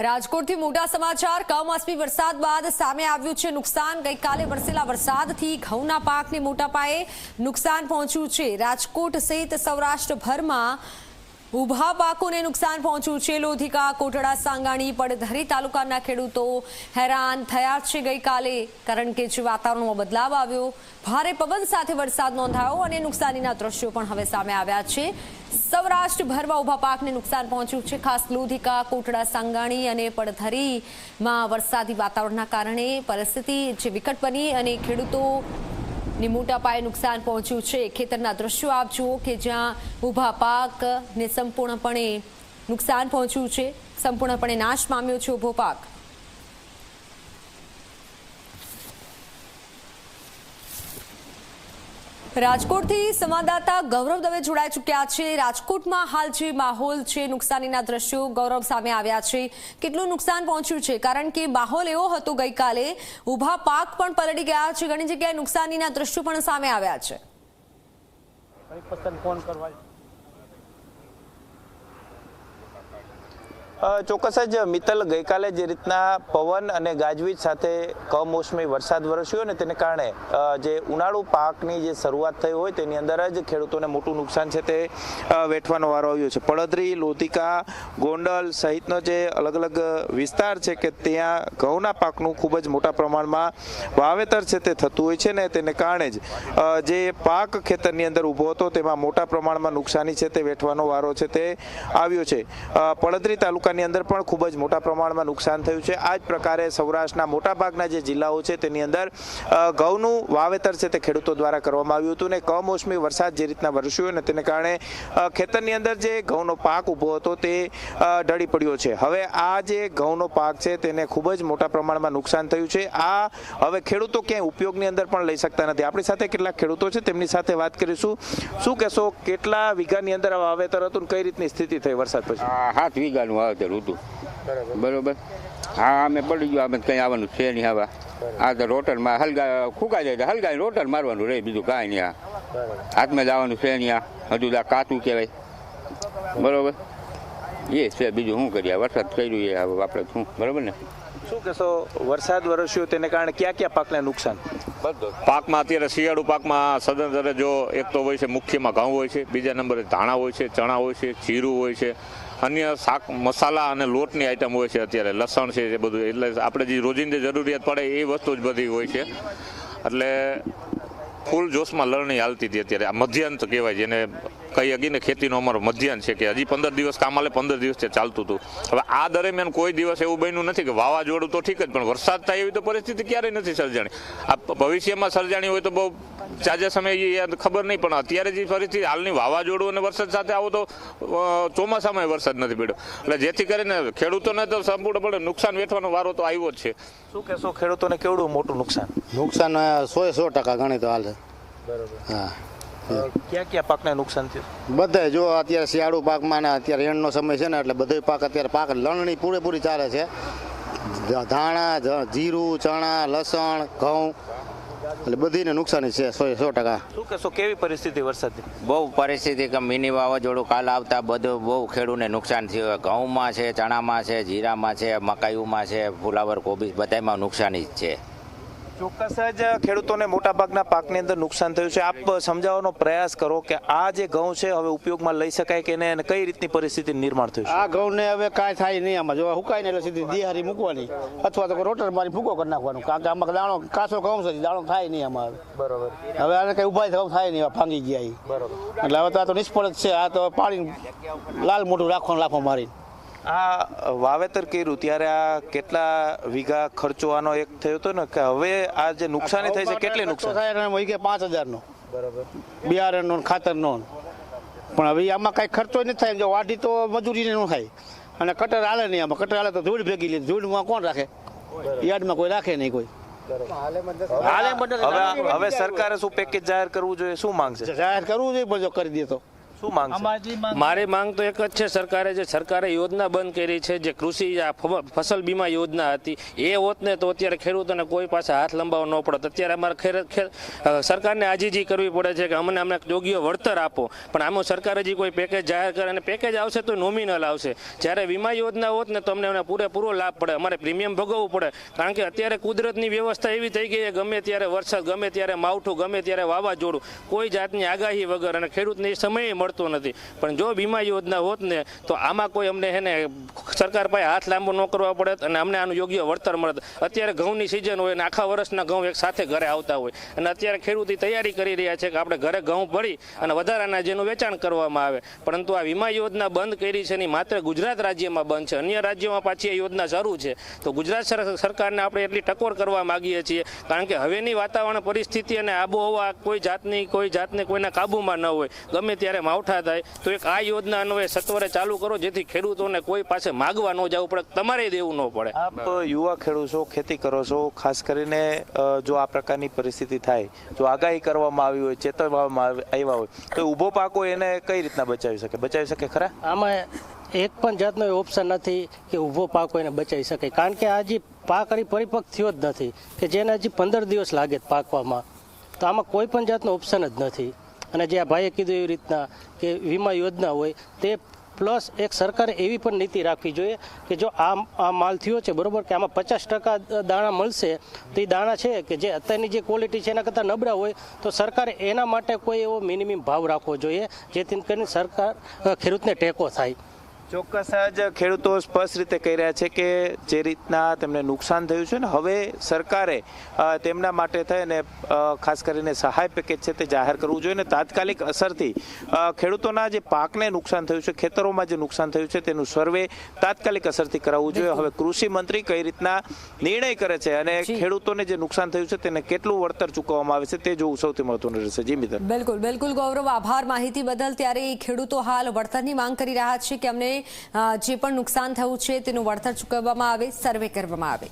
રાજકોટથી મોટા સમાચાર કમોસમી વરસાદ બાદ સામે આવ્યું છે નુકસાન। ગઈકાલે વરસેલા વરસાદથી ઘઉંના પાકને મોટા પાયે નુકસાન પહોંચ્યું છે। રાજકોટ સહિત સૌરાષ્ટ્રભરમાં ઊભા પાકોને નુકસાન પહોંચ્યું છે। લોધિકા, કોટડા, સાંગાણી, પડધરી તાલુકાના ખેડૂતો હેરાન થયા છે ગઈકાલે, કારણ કે જે વાતાવરણમાં બદલાવ આવ્યો, ભારે પવન સાથે વરસાદ નોંધાયો અને નુકસાનીના દ્રશ્યો પણ હવે સામે આવ્યા છે। સૌરાષ્ટ્રભરમાં ઊભા પાકને નુકસાન પહોંચ્યું છે। ખાસ લોધિકા, કોટડા, સાંગાણી અને પડધરીમાં વરસાદી વાતાવરણના કારણે પરિસ્થિતિ જે વિકટ બની અને ખેડૂતોને મોટા પાયે નુકસાન પહોંચ્યું છે। ખેતરના દ્રશ્યો આપ જુઓ કે જ્યાં ઊભા પાકને સંપૂર્ણપણે નુકસાન પહોંચ્યું છે, સંપૂર્ણપણે નાશ પામ્યો છે ઊભો પાક। રાજકોટથી સંવાદદાતા ગૌરવ દવે જોડાઈ ચૂક્યા છે। રાજકોટમાં હાલ જે માહોલ છે, નુકસાનીના દ્રશ્યો ગૌરવ સામે આવ્યા છે, કેટલું નુકસાન પહોંચ્યું છે? કારણ કે માહોલ એવો હતો ગઈકાલે, ઊભા પાક પણ પલળી ગયા છે, ઘણી જગ્યાએ નુકસાનીના દ્રશ્યો પણ સામે આવ્યા છે। ચોક્કસ જ મિત્તલ, ગઈકાલે જે રીતના પવન અને ગાજવીજ સાથે કમોસમી વરસાદ વરસ્યો ને તેને કારણે જે ઉનાળુ પાકની જે શરૂઆત થઈ હોય તેની અંદર જ ખેડૂતોને મોટું નુકસાન છે તે વેઠવાનો વારો આવ્યો છે। પડધરી, લોધિકા, ગોંડલ સહિતનો જે અલગ અલગ વિસ્તાર છે કે ત્યાં ઘઉંના પાકનું ખૂબ જ મોટા પ્રમાણમાં વાવેતર છે તે થતું હોય છે ને તેને કારણે જ જે પાક ખેતરની અંદર ઊભો હતો તેમાં મોટા પ્રમાણમાં નુકસાની છે તે વેઠવાનો વારો છે તે આવ્યો છે। પડધરી તાલુકા ની અંદર પણ ખૂબ જ મોટા પ્રમાણમાં નુકસાન થયું છે। આ જ પ્રકારે સૌરાષ્ટ્રના મોટાભાગના જે જિલ્લાઓ છે તેની અંદર ઘઉંનું વાવેતર છે તે ખેડૂતો દ્વારા કરવામાં આવ્યું હતું ને કમોસમી વરસાદ જે રીતના વરસ્યો ને તેને કારણે ખેતરની અંદર જે ઘઉંનો પાક ઊભો હતો તે ઢળી પડ્યો છે। હવે આ જે ઘઉંનો પાક છે તેને ખૂબ જ મોટા પ્રમાણમાં નુકસાન થયું છે। આ હવે ખેડૂતો ક્યાંય ઉપયોગની અંદર પણ લઈ શકતા નથી। આપણી સાથે કેટલાક ખેડૂતો છે, તેમની સાથે વાત કરીશું। શું કહેશો, કેટલા વીઘાની અંદર વાવેતર હતું, કઈ રીતની સ્થિતિ થઈ વરસાદ પછી? 7 વીઘાનું વાવેતર હતું, બરોબર। હા, અમે પડી ગયો, અમે કઈ આવવાનું છે નહીં। હવે આ તો રોટરમાં હલગા ફૂંકાઈ જાય તો હલગા રોટર મારવાનું રહે, બીજું કાંઈ નહીં। આ હાથમાં જવાનું છે નહીં, હજુ આ કાચું કહેવાય, બરોબર એ છે, બીજું શું કરીએ? વરસાદ કર્યું એ હવે આપણે શું, બરોબર ને? શું કહેશો, વરસાદ વરસ્યો તેને કારણે ક્યાં ક્યાં પાકને નુકસાન? પાકમાં અત્યારે શિયાળુ પાકમાં સદંતરે જો એક તો હોય છે, મુખ્યમાં ઘઉં હોય છે, બીજા નંબરે ધાણા હોય છે, ચણા હોય છે, જીરું હોય છે, અન્ય શાક મસાલા અને લોટની આઈટમ હોય છે, અત્યારે લસણ છે, એ બધું, એટલે આપણે જે રોજિંદી જરૂરિયાત પડે એ વસ્તુ જ બધી હોય છે। એટલે ફૂલ જોશમાં લણણી હાલતી હતી અત્યારે। આ મધ્યાંત કહેવાય, જેને કહી હકી ને ખેતીનો અમારો મધ્યાંત છે કે હજી 15 દિવસ કામ આલે, 15 દિવસ ચાલતું હતું। હવે આ દરમિયાન કોઈ દિવસ એવું બન્યું નથી કે વાવાઝોડું તો ઠીક જ, પણ વરસાદ થાય એવી તો પરિસ્થિતિ ક્યારેય નથી સર્જાણી। આ ભવિષ્યમાં સર્જાણી હોય તો બહુ જાજા સમય ખબર નહીં, પણ અત્યારે જે પરિસ્થિતિ હાલની વાવાઝોડું અને વરસાદ સાથે આવો તો ચોમાસામાં વરસાદ નથી પડ્યો, એટલે જેથી કરીને ખેડૂતોને તો સંપૂર્ણપણે નુકસાન વેઠવાનો વારો તો આવ્યો જ છે। શું કહેશો, ખેડૂતોને કેવડું મોટું નુકસાન? નુકસાન 100% ગણી તો હાલે, બરોબર। હા, ક્યાં ક્યાં પાકને નુકસાન થયું? બધે જો અત્યારે શિયાળુ પાકમાં ને અત્યારે એણનો સમય છે ને એટલે બધો પાક અત્યારે પાક લણણી પૂરેપૂરી ચાલે છે। ધાણા, જીરું, ચણા, લસણ, ઘઉં, એટલે બધીને નુકસાની છે 100%। શું કહેશો, કેવી પરિસ્થિતિ વરસાદની? બહુ પરિસ્થિતિ કે મિની વાવાઝોડું કાલ આવતા બધું બહુ ખેડૂતને નુકસાન થયું। ઘઉંમાં છે, ચણામાં છે, જીરામાં છે, મકાઈમાં છે, ફુલાવર, કોબીજ બધામાં નુકસાની જ છે। ચોક્કસ જ ખેડૂતોને મોટાભાગના પાકની અંદર નુકસાન થયું છે। આપ સમજાવવાનો પ્રયાસ કરો કે આ જે ઘઉં છે હવે ઉપયોગમાં લઈ શકાય કે નહીં અને કઈ રીતની પરિસ્થિતિ નિર્માણ થયું છે? આ ઘઉંને હવે કાંઈ થાય નહીં, આમાં જો હુકાય ને એટલે સીધી દિહારી મૂકવાની અથવા તો રોટર મારી ભૂકો કરી નાખવાનું, કારણ કે આમાં દાણો કાચો ઘઉં છે, દાણો થાય નહીં આમાં। બરોબર। હવે આને કઈ ઉભા ઘઉં થાય નહીં, ભાંગી ગયા એ, બરોબર। એટલે હવે તો આ તો નિષ્ફળ જ છે। આ તો પાણી લાલ મોટું રાખવાનું લાફો મારી। આ વાવેતર કર્યું ત્યારે આ કેટલા વીઘા ખર્ચો આનો એક થયો હતો ને, કે હવે આ જે નુકસાની થઈ છે કેટલી નુકસાન થાય? 5000 નો, બરાબર, બિયારણનો ખાતરનો, પણ હવે આમાં કઈ ખર્ચો નથી થાય। જો વાઢી તો મજૂરી ન થાય અને કટર હાલે નહીં, આમાં કટર હાલે તો ધૂળ ભેગી લે, ધૂળમાં કોણ રાખે? યાર્ડમાં કોઈ રાખે નહીં કોઈ। હવે સરકારે શું પેકેજ જાહેર કરવું જોઈએ, શું માંગશે? જાહેર કરવું જોઈએ, બધો કરી દે તો શું માંગ છે? મારી માંગ તો એક જ છે, સરકારે યોજના બંધ કરી છે, જે કૃષિ આ ફસલ બીમા યોજના હતી એ હોત ને તો અત્યારે ખેડૂતોને કોઈ પાસે હાથ લંબાવવો ન પડત. અત્યારે અમારે સરકારને આજીજી કરવી પડે છે કે અમને યોગ્ય વળતર આપો, પણ આમાં સરકાર હજી કોઈ પેકેજ જાહેર કરે અને પેકેજ આવશે તો નોમિનલ આવશે. જ્યારે વીમા યોજના હોત ને તો અમને પૂરેપૂરો લાભ પડે, અમારે પ્રીમિયમ ભોગવવું પડે. કારણ કે અત્યારે કુદરતની વ્યવસ્થા એવી થઈ ગઈ છે, ગમે ત્યારે વરસાદ, ગમે ત્યારે માવઠું, ગમે ત્યારે વાવાઝોડું, કોઈ જાતની આગાહી વગર, અને ખેડૂતને સમય મળતો નથી. પણ જો વીમા યોજના હોત ને તો આમાં કોઈ અમને સરકાર પાસે હાથ લાંબો ન કરવા પડે અને અમને આનું યોગ્ય વળતર મળત. અત્યારે ઘઉંની સિઝન હોય અને આખા વર્ષના ઘઉં એક સાથે ઘરે આવતા હોય, અને અત્યારે ખેડૂતી તૈયારી કરી રહ્યા છે કે આપણે ઘરે ઘઉં ભરી અને વધારાના જેનું વેચાણ કરવામાં આવે. પરંતુ આ વીમા યોજના બંધ કરી છે, માત્ર ગુજરાત રાજ્યમાં બંધ છે, અન્ય રાજ્યોમાં પાછી આ યોજના શરૂ છે. તો ગુજરાત સરકારને આપણે એટલી ટકોર કરવા માંગીએ છીએ, કારણ કે હવેની વાતાવરણ પરિસ્થિતિ અને આબોહવા કોઈ જાતને કોઈના કાબુમાં ન હોય, ગમે ત્યારે માવઠા થાય. તો એક આ યોજના અન્વયે સત્વરે ચાલુ કરો, જેથી ખેડૂતોને કોઈ પાસે માગવા ન જવું પડે, તમારે દેવું ન પડે. આપ યુવા ખેડૂત છો, ખેતી કરો છો, ખાસ કરીને જો આ પ્રકારની પરિસ્થિતિ થાય, જો આગાહી કરવામાં આવી હોય, ચેતવવામાં આવ્યા હોય, તો ઊભો પાકો એને કઈ રીતના બચાવી શકે ખરા? આમાં એક પણ જાતનો ઓપ્શન નથી કે ઊભો પાકો એને બચાવી શકે, કારણ કે આ જે પાક હજી પરિપક્વ થયો જ નથી કે જેને હજી 15 દિવસ લાગે પાકવામાં. તો આમાં કોઈ પણ જાતનો ઓપ્શન જ નથી. અને જે આ ભાઈએ કીધું એવી રીતના કે વીમા યોજના હોય તે પ્લસ એક સરકારે એવી પણ નીતિ રાખવી જોઈએ કે જો આ માલ થયો છે બરોબર, કે આમાં 50% દાણા મળશે, તો એ દાણા છે કે જે અત્યારની જે ક્વોલિટી છે એના કરતાં નબળા હોય, તો સરકારે એના માટે કોઈ એવો મિનિમમ ભાવ રાખવો જોઈએ જેથી કરીને સરકાર ખેડૂતને ટેકો થાય. ચોક્કસ જ ખેડૂતો સ્પષ્ટ રીતે કહી રહ્યા છે કે જે રીતના તેમને નુકસાન થયું છે ને, હવે સરકારે તેમના માટે થઈને ખાસ કરીને સહાય પેકેજ છે તે જાહેર કરવું જોઈએ ને તાત્કાલિક અસરથી ખેડૂતોના જે પાકને નુકસાન થયું છે, ખેતરોમાં જે નુકસાન થયું છે તેનું સર્વે તાત્કાલિક અસરથી કરાવવું જોઈએ. હવે કૃષિ મંત્રી કઈ રીતના નિર્ણય કરે છે અને ખેડૂતોને જે નુકસાન થયું છે તેને કેટલું વળતર ચૂકવવામાં આવે છે તે જોવું સૌથી મહત્વનું રહેશે. જી મિત્ર. બિલકુલ ગૌરવ, આભાર માહિતી બદલ. ત્યારે ખેડૂતો હાલ વળતરની માંગ કરી રહ્યા છે કે અમને જે પણ નુકસાન થયું છે તેનું વળતર ચૂકવવામાં આવે, સર્વે કરવામાં આવે.